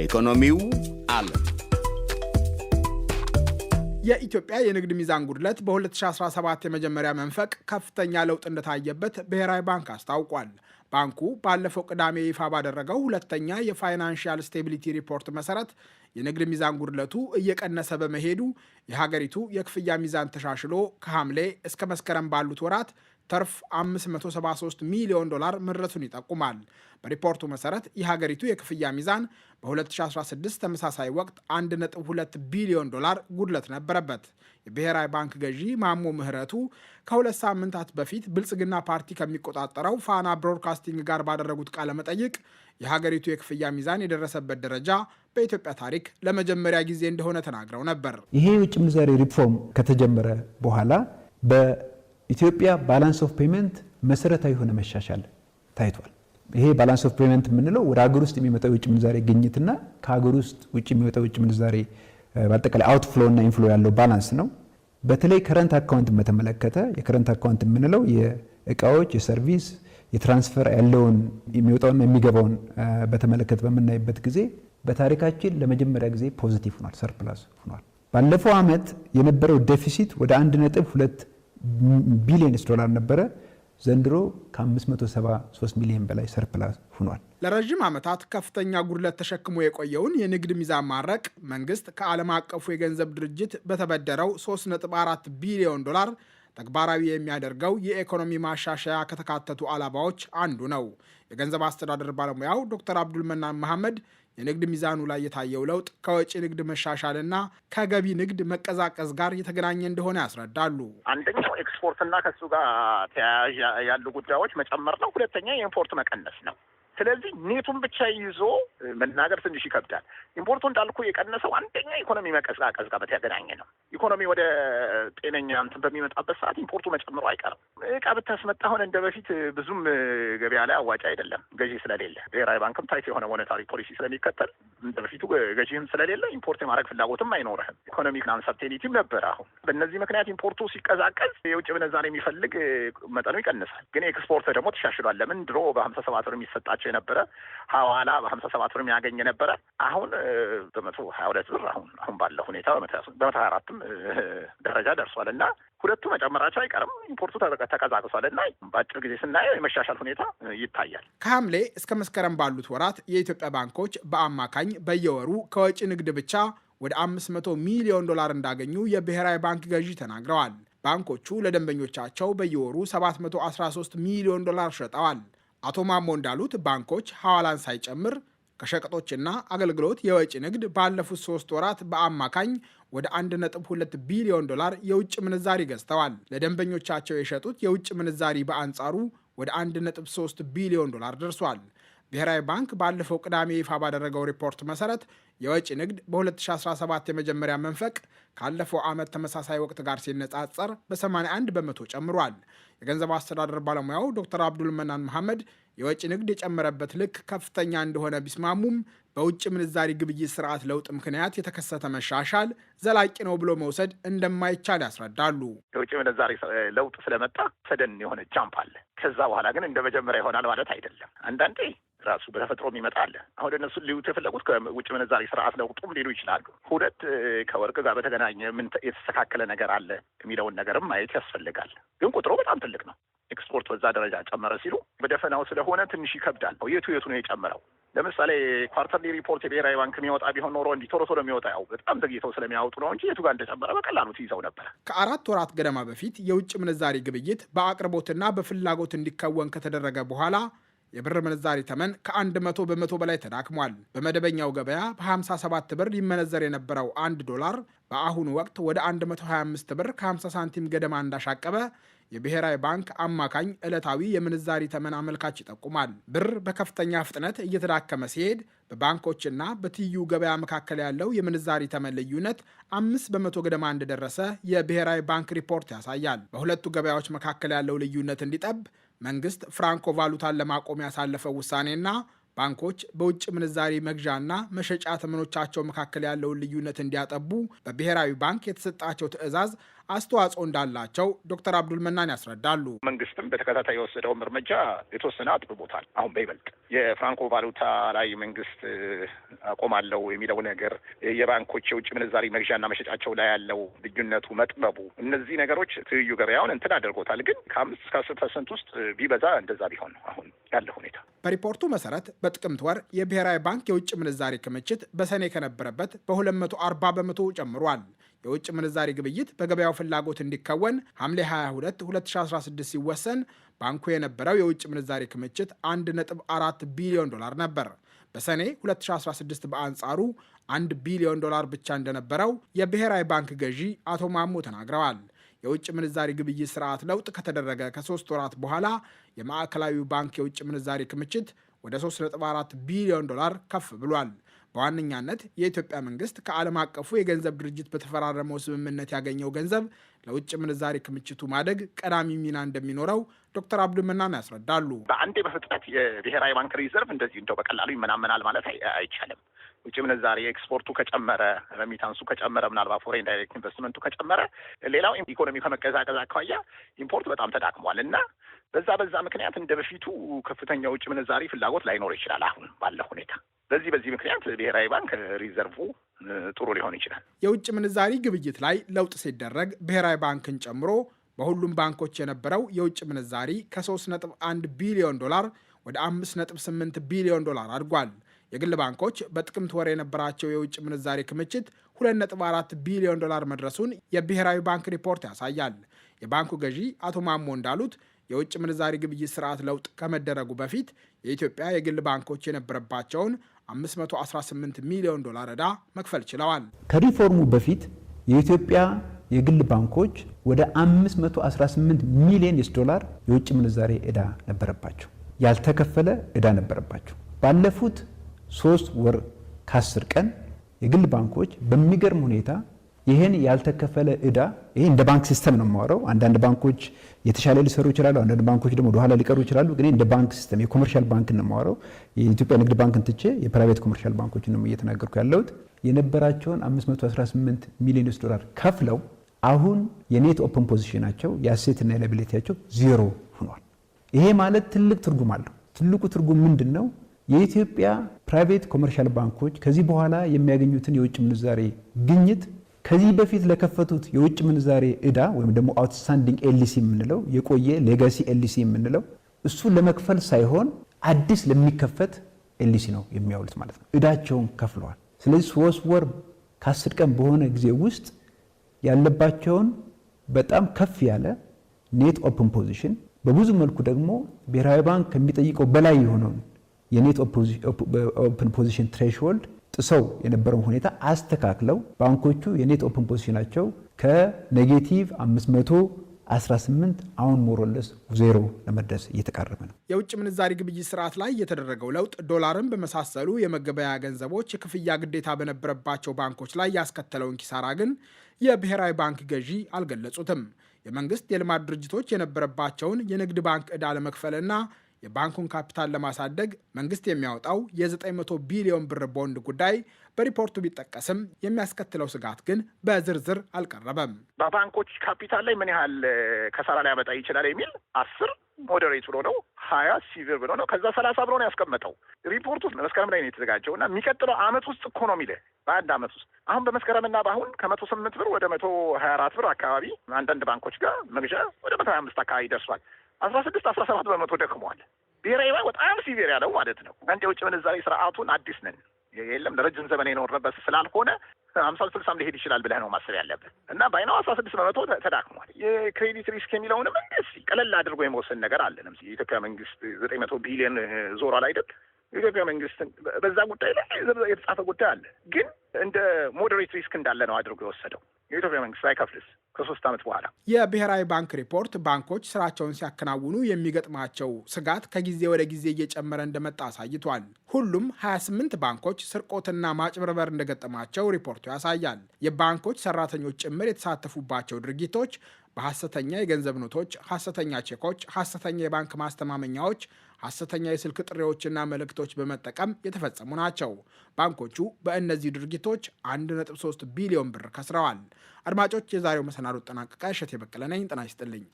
ኢኮኖሚው አለ። የኢትዮጵያ የንግድ ሚዛን ጉድለት በ2017 የመጀመሪያ መንፈቅ ከፍተኛ ለውጥ እንደታየበት ብሔራዊ ባንክ አስታውቋል። ባንኩ ባለፈው ቅዳሜ ይፋ ባደረገው ሁለተኛ የፋይናንሻል ስቴቢሊቲ ሪፖርት መሰረት የንግድ ሚዛን ጉድለቱ እየቀነሰ በመሄዱ የሀገሪቱ የክፍያ ሚዛን ተሻሽሎ ከሐምሌ እስከ መስከረም ባሉት ወራት ተርፍ $573 ሚሊዮን መድረሱን ይጠቁማል። በሪፖርቱ መሰረት የሀገሪቱ የክፍያ ሚዛን በ2016 ተመሳሳይ ወቅት $1.2 ቢሊዮን ጉድለት ነበረበት። የብሔራዊ ባንክ ገዢ ማሞ ምህረቱ ከሁለት ሳምንታት በፊት ብልጽግና ፓርቲ ከሚቆጣጠረው ፋና ብሮድካስቲንግ ጋር ባደረጉት ቃለ መጠይቅ የሀገሪቱ የክፍያ ሚዛን የደረሰበት ደረጃ በኢትዮጵያ ታሪክ ለመጀመሪያ ጊዜ እንደሆነ ተናግረው ነበር። ይሄ የውጭ ምንዛሬ ሪፎርም ከተጀመረ በኋላ በኢትዮጵያ ባላንስ ኦፍ ፔመንት መሰረታዊ የሆነ መሻሻል ታይቷል። ይሄ ባላንስ ኦፍ ፔመንት የምንለው ወደ ሀገር ውስጥ የሚመጣው የውጭ ምንዛሬ ግኝትና ከሀገር ውስጥ ውጭ የሚወጣው የውጭ ምንዛሬ በአጠቃላይ አውትፍሎ እና ኢንፍሎ ያለው ባላንስ ነው። በተለይ ከረንት አካውንት በተመለከተ የከረንት አካውንት የምንለው የእቃዎች፣ የሰርቪስ፣ የትራንስፈር ያለውን የሚወጣውና የሚገባውን በተመለከተ በምናይበት ጊዜ በታሪካችን ለመጀመሪያ ጊዜ ፖዚቲቭ ሆኗል፣ ሰርፕላስ ሆኗል። ባለፈው ዓመት የነበረው ዴፊሲት ወደ 1.2 ቢሊዮን ዶላር ነበረ። ዘንድሮ ከ573 ሚሊዮን በላይ ሰርፕላስ ሆኗል። ለረጅም ዓመታት ከፍተኛ ጉድለት ተሸክሞ የቆየውን የንግድ ሚዛን ማረቅ መንግስት ከዓለም አቀፉ የገንዘብ ድርጅት በተበደረው $3.4 ቢሊዮን ተግባራዊ የሚያደርገው የኢኮኖሚ ማሻሻያ ከተካተቱ ዓላማዎች አንዱ ነው። የገንዘብ አስተዳደር ባለሙያው ዶክተር አብዱል መናን መሐመድ የንግድ ሚዛኑ ላይ የታየው ለውጥ ከወጪ ንግድ መሻሻልና ከገቢ ንግድ መቀዛቀዝ ጋር የተገናኘ እንደሆነ ያስረዳሉ። አንደኛው ኤክስፖርትና ከሱ ጋር ተያያዥ ያሉ ጉዳዮች መጨመር ነው። ሁለተኛ የኢምፖርት መቀነስ ነው። ስለዚህ ኔቱን ብቻ ይዞ መናገር ትንሽ ይከብዳል። ኢምፖርቱ እንዳልኩ የቀነሰው አንደኛ ኢኮኖሚ መቀዝቀዝ ጋር በተገናኘ ነው። ኢኮኖሚ ወደ ጤነኛ እንትን በሚመጣበት ሰዓት ኢምፖርቱ መጨመሩ አይቀርም። እቃ ብታስመጣ አሁን እንደ በፊት ብዙም ገበያ ላይ አዋጭ አይደለም፣ ገዢ ስለሌለ። ብሔራዊ ባንክም ታይት የሆነ ሞኔታሪ ፖሊሲ ስለሚከተል እንደ በፊቱ ገዢህም ስለሌለ ኢምፖርት የማድረግ ፍላጎትም አይኖርህም። ኢኮኖሚክ አንሰርቴኒቲም ነበር። አሁን በእነዚህ ምክንያት ኢምፖርቱ ሲቀዛቀዝ የውጭ ምንዛሬ የሚፈልግ መጠኑ ይቀንሳል። ግን ኤክስፖርት ደግሞ ተሻሽሏል። ለምን ድሮ በ57 ብር የሚሰጣቸው የነበረ ሐዋላ በ57 ብር የሚያገኝ ነበረ። አሁን በ122 ብር አሁን ባለው ሁኔታ በ124 ደረጃ ደርሷል እና ሁለቱ መጨመራቸው አይቀርም። ኢምፖርቱ ተቀዛቅሷል እና በአጭር ጊዜ ስናየው የመሻሻል ሁኔታ ይታያል። ከሐምሌ እስከ መስከረም ባሉት ወራት የኢትዮጵያ ባንኮች በአማካኝ በየወሩ ከወጪ ንግድ ብቻ ወደ $500 ሚሊዮን እንዳገኙ የብሔራዊ ባንክ ገዢ ተናግረዋል። ባንኮቹ ለደንበኞቻቸው በየወሩ $713 ሚሊዮን ሸጠዋል። አቶ ማሞ እንዳሉት ባንኮች ሐዋላን ሳይጨምር ከሸቀጦችና አገልግሎት የወጪ ንግድ ባለፉት 3 ወራት በአማካኝ ወደ $1.2 ቢሊዮን የውጭ ምንዛሪ ገዝተዋል። ለደንበኞቻቸው የሸጡት የውጭ ምንዛሪ በአንጻሩ ወደ $1.3 ቢሊዮን ደርሷል። ብሔራዊ ባንክ ባለፈው ቅዳሜ ይፋ ባደረገው ሪፖርት መሰረት የወጪ ንግድ በ2017 የመጀመሪያ መንፈቅ ካለፈው ዓመት ተመሳሳይ ወቅት ጋር ሲነጻጸር በ81 በመቶ ጨምሯል። የገንዘብ አስተዳደር ባለሙያው ዶክተር አብዱል መናን መሐመድ የወጪ ንግድ የጨመረበት ልክ ከፍተኛ እንደሆነ ቢስማሙም በውጭ ምንዛሪ ግብይት ስርዓት ለውጥ ምክንያት የተከሰተ መሻሻል ዘላቂ ነው ብሎ መውሰድ እንደማይቻል ያስረዳሉ። የውጭ ምንዛሪ ለውጥ ስለመጣ ሰደን የሆነ ጃምፕ አለ። ከዛ በኋላ ግን እንደ መጀመሪያ ይሆናል ማለት አይደለም። አንዳንዴ ራሱ በተፈጥሮ የሚመጣ አለ። አሁን እነሱ ሊውት የፈለጉት ከውጭ ምንዛሪ ስርዓት ለውጡም ሊሉ ይችላሉ። ሁለት ከወርቅ ጋር በተገናኘ ምን የተስተካከለ ነገር አለ የሚለውን ነገርም ማየት ያስፈልጋል። ግን ቁጥሩ በጣም ትልቅ ነው። ኤክስፖርት በዛ ደረጃ ጨመረ ሲሉ በደፈናው ስለሆነ ትንሽ ይከብዳል። የቱ ነው የጨመረው? ለምሳሌ ኳርተርሊ ሪፖርት የብሔራዊ ባንክ የሚወጣ ቢሆን ኖሮ እንዲህ ቶሎ የሚወጣ ያው በጣም ዘግይተው ስለሚያወጡ ነው እንጂ የቱ ጋር እንደጨመረ በቀላሉ ትይዘው ነበር። ከ4 ወራት ገደማ በፊት የውጭ ምንዛሪ ግብይት በአቅርቦትና በፍላጎት እንዲከወን ከተደረገ በኋላ የብር ምንዛሪ ተመን ከ100 በመቶ በላይ ተዳክሟል። በመደበኛው ገበያ በ57 ብር ይመነዘር የነበረው $1 በአሁኑ ወቅት ወደ 125 ብር ከ50 ሳንቲም ገደማ እንዳሻቀበ የብሔራዊ ባንክ አማካኝ ዕለታዊ የምንዛሪ ተመን አመልካች ይጠቁማል። ብር በከፍተኛ ፍጥነት እየተዳከመ ሲሄድ በባንኮችና በትይዩ ገበያ መካከል ያለው የምንዛሪ ተመን ልዩነት 5 በመቶ ገደማ እንደደረሰ የብሔራዊ ባንክ ሪፖርት ያሳያል። በሁለቱ ገበያዎች መካከል ያለው ልዩነት እንዲጠብ መንግስት ፍራንኮ ቫሉታን ለማቆም ያሳለፈው ውሳኔና ባንኮች በውጭ ምንዛሪ መግዣና መሸጫ ተመኖቻቸው መካከል ያለውን ልዩነት እንዲያጠቡ በብሔራዊ ባንክ የተሰጣቸው ትዕዛዝ አስተዋጽኦ እንዳላቸው ዶክተር አብዱል መናን ያስረዳሉ። መንግስትም በተከታታይ የወሰደውም እርምጃ የተወሰነ አጥብቦታል። አሁን በይበልጥ የፍራንኮ ቫሉታ ላይ መንግስት አቆማለሁ የሚለው ነገር፣ የባንኮች የውጭ ምንዛሪ መግዣና መሸጫቸው ላይ ያለው ልዩነቱ መጥበቡ፣ እነዚህ ነገሮች ትይዩ ገበያውን እንትን አድርጎታል። ግን ከ5 እስከ 10% ውስጥ ቢበዛ እንደዛ ቢሆን ነው አሁን ያለው ሁኔታ። በሪፖርቱ መሰረት በጥቅምት ወር የብሔራዊ ባንክ የውጭ ምንዛሪ ክምችት በሰኔ ከነበረበት በ240 በመቶ ጨምሯል። የውጭ ምንዛሪ ግብይት በገበያው ፍላጎት እንዲከወን ሐምሌ 22 2016 ሲወሰን ባንኩ የነበረው የውጭ ምንዛሪ ክምችት 1.4 ቢሊዮን ዶላር ነበር። በሰኔ 2016 በአንጻሩ 1 ቢሊዮን ዶላር ብቻ እንደነበረው የብሔራዊ ባንክ ገዢ አቶ ማሞ ተናግረዋል። የውጭ ምንዛሪ ግብይት ስርዓት ለውጥ ከተደረገ ከ3 ወራት በኋላ የማዕከላዊው ባንክ የውጭ ምንዛሪ ክምችት ወደ 3.4 ቢሊዮን ዶላር ከፍ ብሏል። በዋነኛነት የኢትዮጵያ መንግስት ከዓለም አቀፉ የገንዘብ ድርጅት በተፈራረመው ስምምነት ያገኘው ገንዘብ ለውጭ ምንዛሪ ክምችቱ ማደግ ቀዳሚ ሚና እንደሚኖረው ዶክተር አብዱል መናን ያስረዳሉ። በአንዴ በፍጥነት የብሔራዊ ባንክ ሪዘርቭ እንደዚህ እንደው በቀላሉ ይመናመናል ማለት አይቻልም። ውጭ ምንዛሪ ኤክስፖርቱ ከጨመረ፣ ረሚታንሱ ከጨመረ፣ ምናልባት ፎሬን ዳይሬክት ኢንቨስትመንቱ ከጨመረ፣ ሌላው ኢኮኖሚ ከመቀዛቀዝ አኳያ ኢምፖርት በጣም ተዳክሟል እና በዛ ምክንያት እንደ በፊቱ ከፍተኛ ውጭ ምንዛሪ ፍላጎት ላይኖር ይችላል አሁን ባለው ሁኔታ። በዚህ ምክንያት ብሔራዊ ባንክ ሪዘርቭ ጥሩ ሊሆን ይችላል። የውጭ ምንዛሪ ግብይት ላይ ለውጥ ሲደረግ ብሔራዊ ባንክን ጨምሮ በሁሉም ባንኮች የነበረው የውጭ ምንዛሪ ከ3.1 ቢሊዮን ዶላር ወደ 5.8 ቢሊዮን ዶላር አድጓል። የግል ባንኮች በጥቅምት ወር የነበራቸው የውጭ ምንዛሪ ክምችት 2.4 ቢሊዮን ዶላር መድረሱን የብሔራዊ ባንክ ሪፖርት ያሳያል። የባንኩ ገዢ አቶ ማሞ እንዳሉት የውጭ ምንዛሪ ግብይት ስርዓት ለውጥ ከመደረጉ በፊት የኢትዮጵያ የግል ባንኮች የነበረባቸውን 518 ሚሊዮን ዶላር ዕዳ መክፈል ችለዋል። ከሪፎርሙ በፊት የኢትዮጵያ የግል ባንኮች ወደ 518 ሚሊዮን ዶላር የውጭ ምንዛሪ ዕዳ ነበረባቸው። ያልተከፈለ ዕዳ ነበረባቸው። ባለፉት 3 ወር ከ10 ቀን የግል ባንኮች በሚገርም ሁኔታ ይህን ያልተከፈለ ዕዳ፣ ይሄ እንደ ባንክ ሲስተም ነው የማወራው። አንዳንድ ባንኮች የተሻለ ሊሰሩ ይችላሉ፣ አንዳንድ ባንኮች ደግሞ ወደኋላ ሊቀሩ ይችላሉ። ግን እንደ ባንክ ሲስተም የኮመርሻል ባንክ ነው የማወራው። የኢትዮጵያ ንግድ ባንክን ትቼ የፕራይቬት ኮመርሻል ባንኮችን ነው እየተናገርኩ ያለሁት። የነበራቸውን 518 ሚሊዮን ዶላር ከፍለው አሁን የኔት ኦፕን ፖዚሽናቸው የአሴትና የላይቢሊቲያቸው ዜሮ ሆኗል። ይሄ ማለት ትልቅ ትርጉም አለው። ትልቁ ትርጉም ምንድን ነው? የኢትዮጵያ ፕራይቬት ኮመርሻል ባንኮች ከዚህ በኋላ የሚያገኙትን የውጭ ምንዛሬ ግኝት ከዚህ በፊት ለከፈቱት የውጭ ምንዛሬ ዕዳ ወይም ደግሞ አውትስታንዲንግ ኤልሲ የምንለው የቆየ ሌጋሲ ኤልሲ የምንለው እሱ ለመክፈል ሳይሆን አዲስ ለሚከፈት ኤልሲ ነው የሚያውሉት ማለት ነው። ዕዳቸውን ከፍለዋል። ስለዚህ 3 ወር ከ10 ቀን በሆነ ጊዜ ውስጥ ያለባቸውን በጣም ከፍ ያለ ኔት ኦፕን ፖዚሽን፣ በብዙ መልኩ ደግሞ ብሔራዊ ባንክ ከሚጠይቀው በላይ የሆነውን የኔት ኦፕን ፖዚሽን ትሬሽሆልድ ጥሰው የነበረውን ሁኔታ አስተካክለው ባንኮቹ የኔት ኦፕን ፖዚሽናቸው ከኔጌቲቭ 518 አሁን ሞሮለስ ዜሮ ለመድረስ እየተቃረበ ነው። የውጭ ምንዛሪ ግብይት ስርዓት ላይ የተደረገው ለውጥ ዶላርን በመሳሰሉ የመገበያያ ገንዘቦች የክፍያ ግዴታ በነበረባቸው ባንኮች ላይ ያስከተለውን ኪሳራ ግን የብሔራዊ ባንክ ገዢ አልገለጹትም። የመንግስት የልማት ድርጅቶች የነበረባቸውን የንግድ ባንክ ዕዳ ለመክፈልና የባንኩን ካፒታል ለማሳደግ መንግስት የሚያወጣው የ900 ቢሊዮን ብር ቦንድ ጉዳይ በሪፖርቱ ቢጠቀስም የሚያስከትለው ስጋት ግን በዝርዝር አልቀረበም። በባንኮች ካፒታል ላይ ምን ያህል ከሳራ ሊያመጣ ይችላል የሚል 10 ሞዴሬት ብሎ ነው፣ 20 ሲቪር ብሎ ነው፣ ከዛ 30 ብሎ ነው ያስቀመጠው። ሪፖርቱ መስከረም ላይ ነው የተዘጋጀው እና የሚቀጥለው አመት ውስጥ እኮ ነው የሚልህ በአንድ አመት ውስጥ አሁን በመስከረምና በአሁን ከ108 ብር ወደ 124 ብር አካባቢ አንዳንድ ባንኮች ጋር መግዣ ወደ 125 አካባቢ ደርሷል። 16-17 በመቶ ደክሟል። ብሔራዊ ባንክ በጣም ሲቪር ያለው ማለት ነው። አንድ የውጭ ምንዛሬ ስርዓቱን አዲስ ነን የለም ለረጅም ዘመን የኖርንበት ስላልሆነ 50-60 ሊሄድ ይችላል ብለህ ነው ማሰብ ያለብህ እና ባይናው 16 በመቶ ተዳክሟል። የክሬዲት ሪስክ የሚለውንም እንደዚህ ቀለል አድርጎ የመወሰን ነገር አለ። የኢትዮጵያ መንግስት 900 ቢሊዮን ዞሯል አይደል? የኢትዮጵያ መንግስት በዛ ጉዳይ ላይ የተጻፈ ጉዳይ አለ፣ ግን እንደ ሞዴሬት ሪስክ እንዳለ ነው አድርጎ የወሰደው። የኢትዮጵያ መንግስት አይከፍልስ ከ3 ዓመት በኋላ። የብሔራዊ ባንክ ሪፖርት ባንኮች ስራቸውን ሲያከናውኑ የሚገጥማቸው ስጋት ከጊዜ ወደ ጊዜ እየጨመረ እንደመጣ አሳይቷል። ሁሉም 28 ባንኮች ስርቆትና ማጭበርበር እንደገጠማቸው ሪፖርቱ ያሳያል። የባንኮች ሰራተኞች ጭምር የተሳተፉባቸው ድርጊቶች በሐሰተኛ የገንዘብ ኖቶች፣ ሐሰተኛ ቼኮች፣ ሐሰተኛ የባንክ ማስተማመኛዎች፣ ሐሰተኛ የስልክ ጥሪዎችና መልእክቶች በመጠቀም የተፈጸሙ ናቸው። ባንኮቹ በእነዚህ ድርጊቶች 1.3 ቢሊዮን ብር ከስረዋል። አድማጮች፣ የዛሬው መሰናዶ ተጠናቀቀ። እሸቴ በቀለ ነኝ። ጤና ይስጥልኝ።